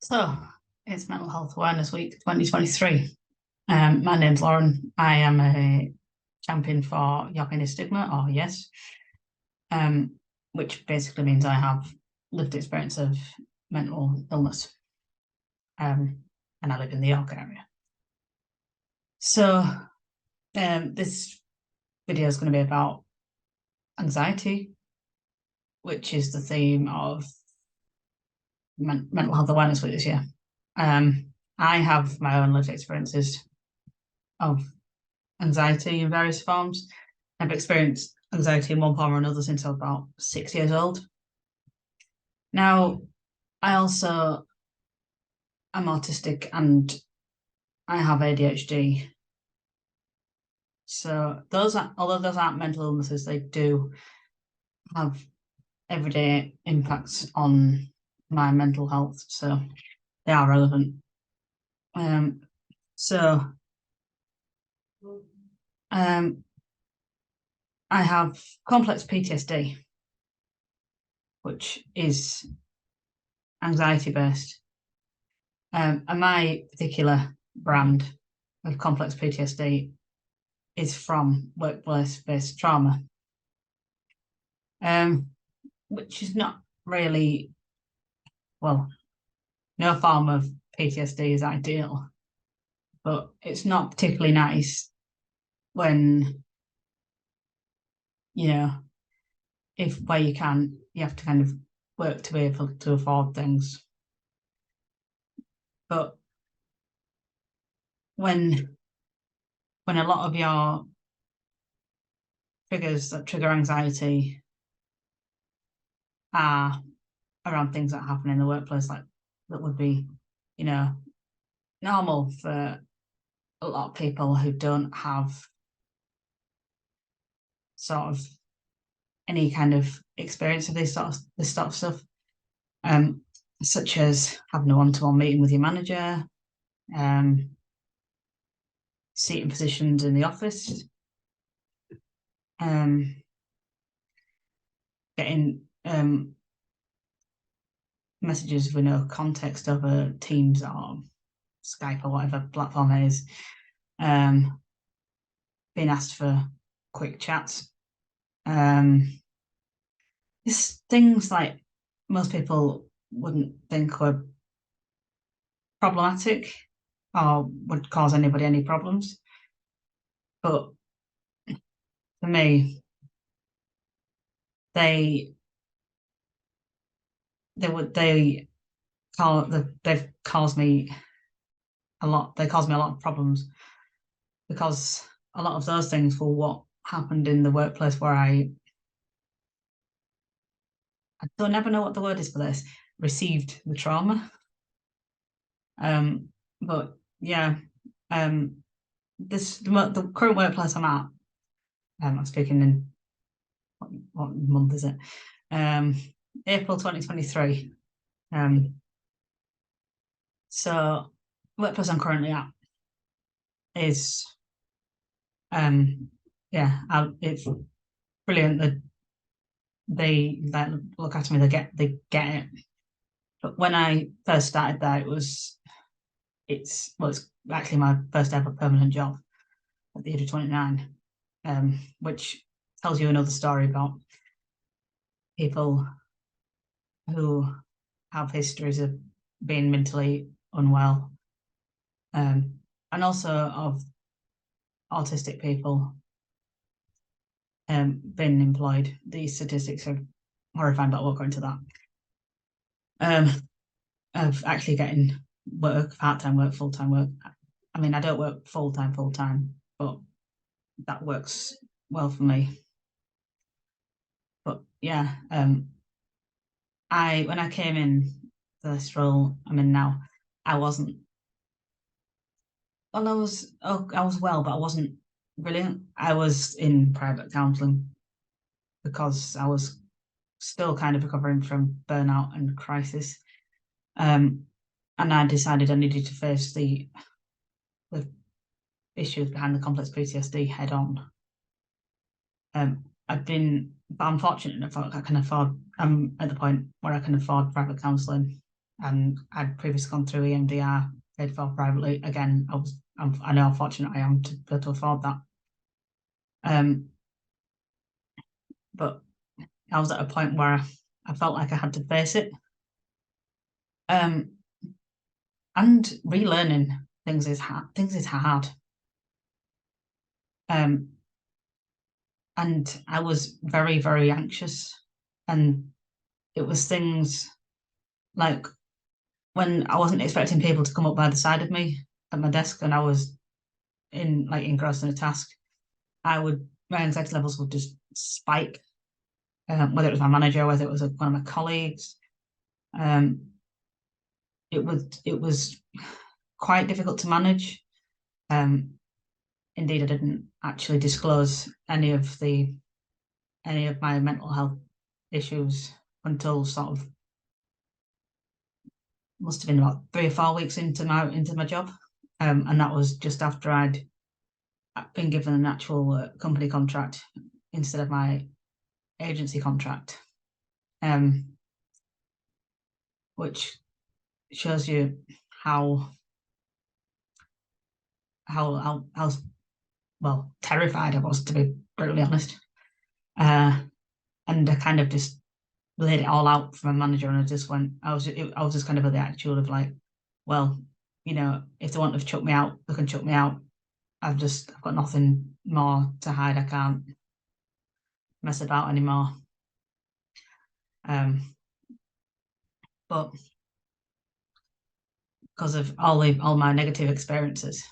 So it's Mental Health Awareness Week 2023. My name's Lauren. I am a champion for York Ending Stigma, or YES, um, which basically means I have lived experience of mental illness, and I live in the York area. So this video is going to be about anxiety, which is the theme of Mental Health Awareness Week this year. I have my own lived experiences of anxiety in various forms. I've experienced anxiety in one form or another since I was about 6 years old. Now, I also am autistic and I have ADHD. So although those aren't mental illnesses, they do have everyday impacts on my mental health. So they are relevant. So I have complex PTSD, which is anxiety based. And my particular brand of complex PTSD is from workplace-based trauma, which is not really, well, no form of PTSD is ideal, but it's not particularly nice when, if where you can, you have to kind of work to be able to afford things. But when a lot of your triggers that trigger anxiety are around things that happen in the workplace, like that would be, normal for a lot of people who don't have sort of any kind of experience of this sort of stuff, such as having a one-to-one meeting with your manager, seating positions in the office, getting messages with no context over Teams or Skype or whatever platform it is, being asked for quick chats. It's things like most people wouldn't think were problematic or would cause anybody any problems. But for me, they've caused me a lot. They caused me a lot of problems because a lot of those things were what happened in the workplace where I don't ever know what the word is for this, received the trauma. But yeah, the current workplace I'm at, I'm speaking in what month is it? April 2023. So workplace I'm currently at is it's brilliant that they look after me, they get it. But when I first started there, it's actually my first ever permanent job at the age of 29, which tells you another story about people who have histories of being mentally unwell, and also of autistic people being employed. These statistics are horrifying, but I won't go into that. Of actually getting work, part-time work, full-time work. I mean, I don't work full-time, but that works well for me. But yeah, when I came in this role I'm in now, I wasn't. Well, I was well, but I wasn't brilliant. I was in private counselling because I was still kind of recovering from burnout and crisis. And I decided I needed to face the issues behind the complex PTSD head on. But I'm fortunate enough I can afford. I'm at the point where I can afford private counselling, and I'd previously gone through EMDR, paid for privately. Again, I know how fortunate I am to be able to afford that. But I was at a point where I felt like I had to face it. And relearning things is hard. And I was very, very anxious. And it was things like when I wasn't expecting people to come up by the side of me at my desk and I was engrossed in a task, my anxiety levels would just spike, whether it was my manager, whether it was one of my colleagues. It was quite difficult to manage. Indeed, I didn't actually disclose any of my mental health issues until sort of must have been about 3 or 4 weeks into my job, and that was just after I'd been given an actual company contract instead of my agency contract, which shows you how well terrified I was, to be brutally honest. And I kind of just laid it all out for my manager, and I was just kind of at the attitude of like, well, if they want to chuck me out, they can chuck me out. I've got nothing more to hide. I can't mess about anymore. But because of all my negative experiences,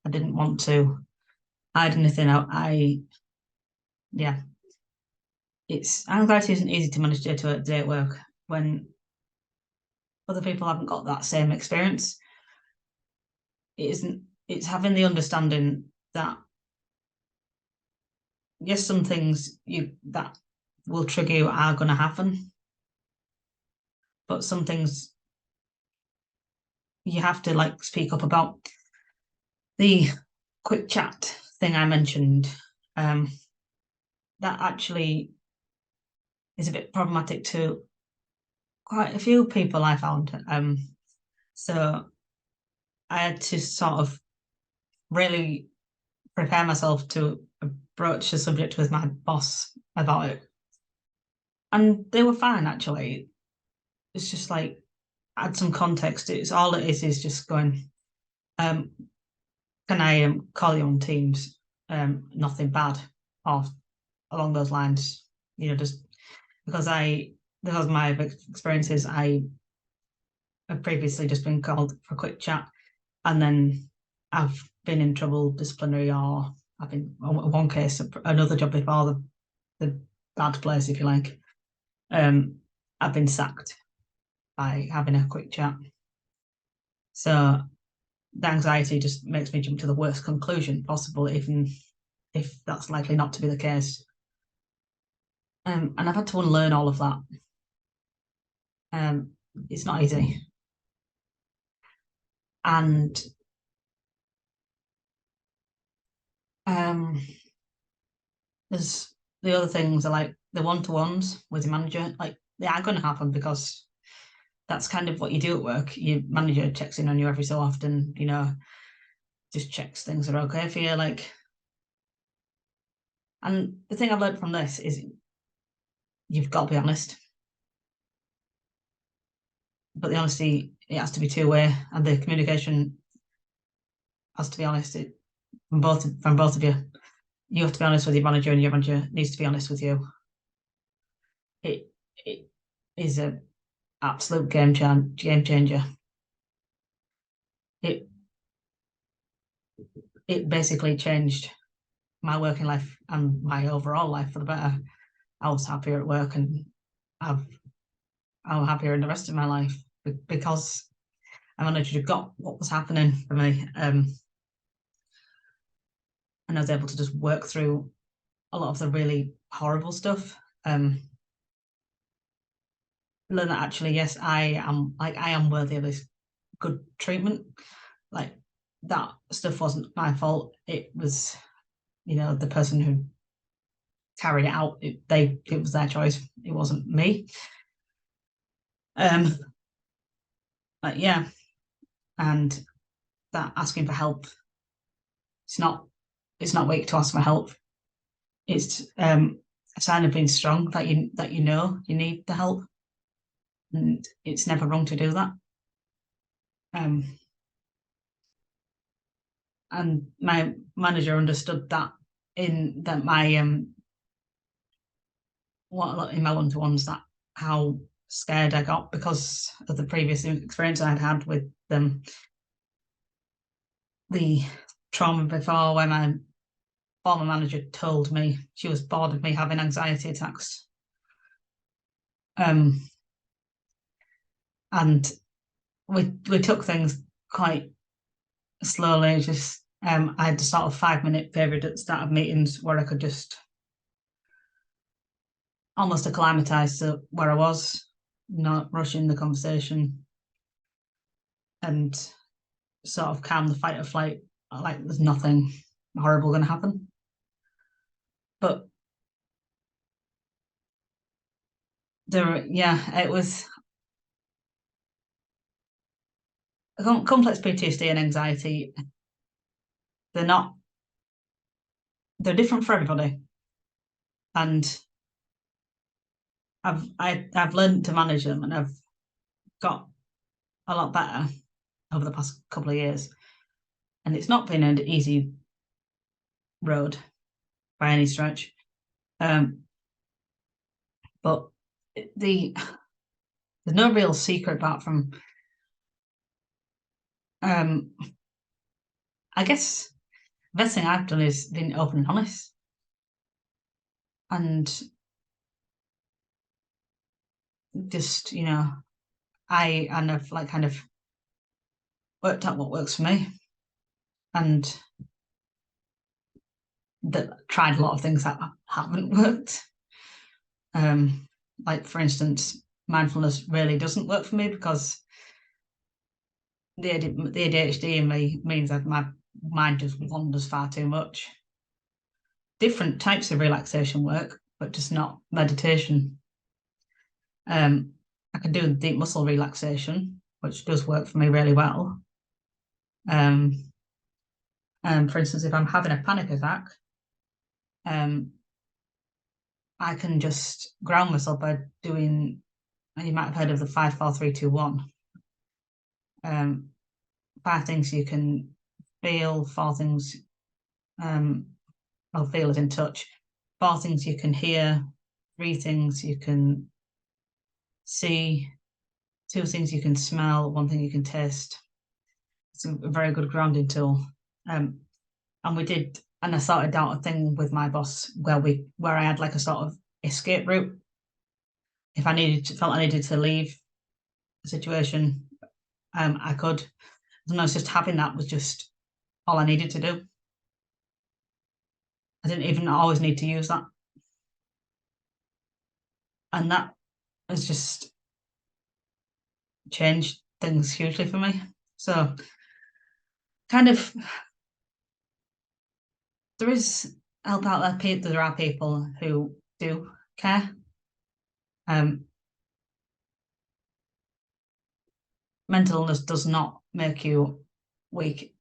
I didn't want to hide anything out. Anxiety isn't easy to manage day to day at work when other people haven't got that same experience. It's having the understanding that yes, some things that will trigger you are going to happen, but some things you have to speak up about. The quick chat thing I mentioned, that actually is a bit problematic to quite a few people I found. So I had to sort of really prepare myself to broach the subject with my boss about it. And they were fine, actually. It's just add some context. It's all it is just going, can I call you on Teams? Nothing bad, or along those lines. Just because my experiences, I have previously just been called for a quick chat, and then I've been in trouble disciplinary, or I've been one case, another job before the bad place, if you like. I've been sacked by having a quick chat. So the anxiety just makes me jump to the worst conclusion possible, even if that's likely not to be the case. And I've had to unlearn all of that. It's not easy. And there's the other things are like the one-to-ones with your manager. They are going to happen because that's kind of what you do at work. Your manager checks in on you every so often, just checks things are okay for you. And the thing I've learned from this is you've got to be honest. But the honesty, it has to be two-way, and the communication has to be honest. From both of you. You have to be honest with your manager, and your manager needs to be honest with you. It is an absolute game changer. It basically changed my working life and my overall life for the better. I was happier at work, and I'm happier in the rest of my life because I managed to got what was happening for me, and I was able to just work through a lot of the really horrible stuff. Learn that actually, yes, I am worthy of this good treatment. That stuff wasn't my fault. It was, the person who carried it out. It was their choice. It wasn't me. like, yeah, and that asking for help, it's not weak to ask for help. It's a sign of being strong, that you know you need the help, and it's never wrong to do that. And my manager understood that, in that my what in my one-to-ones, that how scared I got because of the previous experience I'd had with them, the trauma before, when my former manager told me she was bored of me having anxiety attacks. And we took things quite slowly. Just I had a sort of 5-minute period at the start of meetings where I could just almost acclimatise to where I was, not rushing the conversation, and sort of calm the fight or flight, like there's nothing horrible going to happen. But it was complex PTSD and anxiety. They're not, they're different for everybody, and I've learned to manage them, and I've got a lot better over the past couple of years. And it's not been an easy road by any stretch, but there's no real secret apart from I guess the best thing I've done is been open and honest, and just I've like kind of worked out what works for me, and that tried a lot of things that haven't worked. Like, for instance, mindfulness really doesn't work for me because the ADHD in me means that my mind just wanders far too much. Different types of relaxation work, but just not meditation. I can do deep muscle relaxation, which does work for me really well. For instance, if I'm having a panic attack, I can just ground myself by doing, you might have heard of the 5, 4, 3, 2, 1. 5 things you can feel, 4 things, I'll feel it in touch, 4 things you can hear, 3 things you can see, 2 things you can smell, 1 thing you can taste. It's a very good grounding tool. And I sorted out a thing with my boss where I had like a sort of escape route. If I felt I needed to leave the situation, I could. Sometimes just having that was just all I needed to do. I didn't even always need to use that. And that has just changed things hugely for me. So kind of, there is help out there. There are people who do care. Mental illness does not make you weak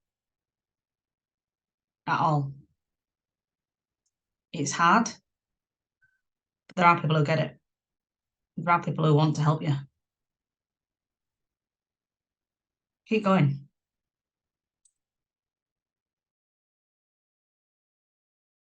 at all. It's hard, but there are people who get it. There are people who want to help you. Keep going.